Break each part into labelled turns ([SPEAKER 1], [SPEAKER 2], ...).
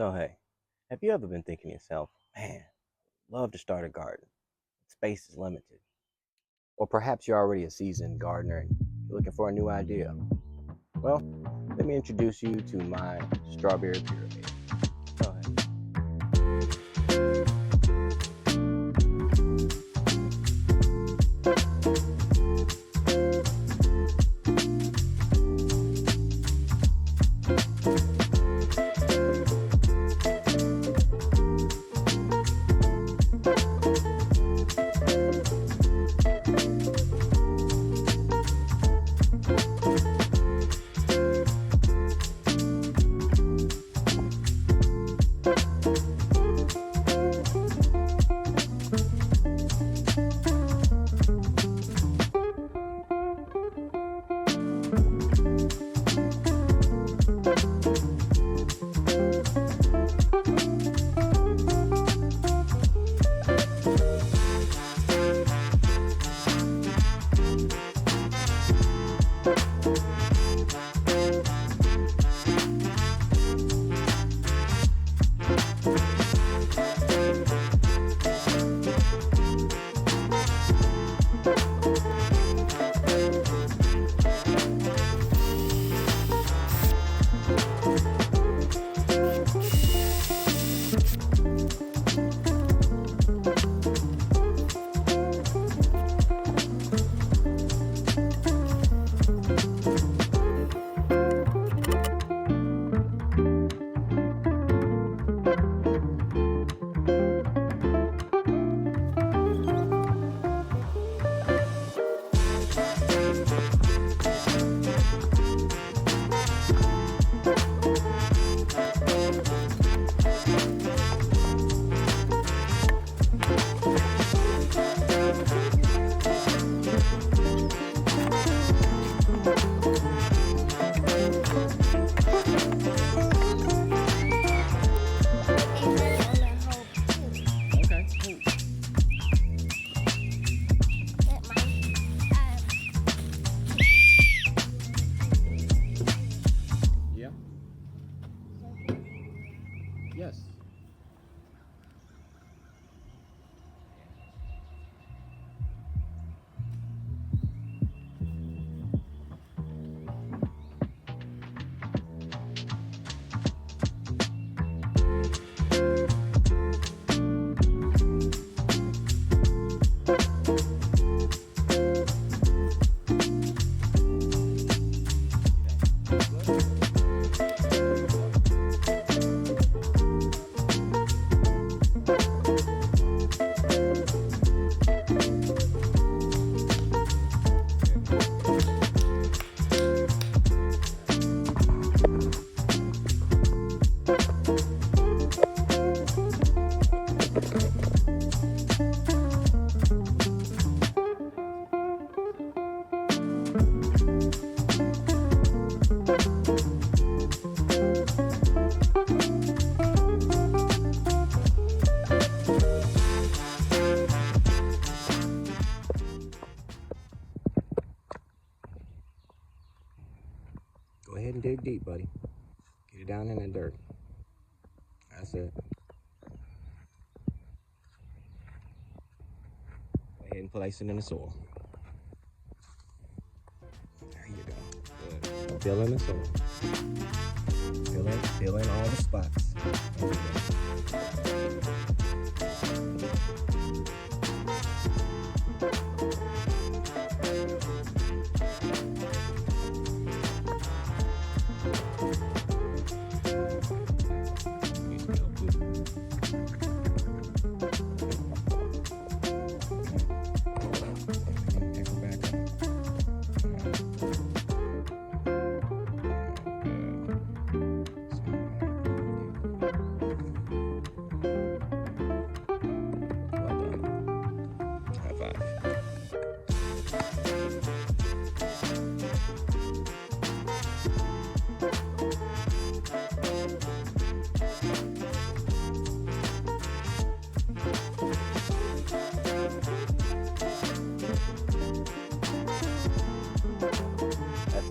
[SPEAKER 1] So, hey, have you ever been thinking to yourself, man, love to start a garden? Space is limited. Or perhaps you're already a seasoned gardener and you're looking for a new idea. Well, let me introduce you to my strawberry pyramid. Go ahead. Okay, cool. Yeah. Yes. Go ahead and dig deep, buddy. Get it down in that dirt. That's it. Go ahead and place it in the soil. There you go. Good. Fill in the soil. Fill in all the spots. There you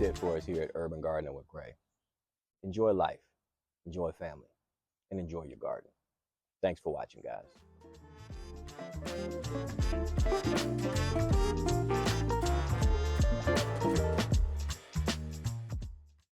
[SPEAKER 1] That's it for us here at Urban Gardening with Gray. Enjoy life. Enjoy family. and enjoy your garden. Thanks for watching, guys.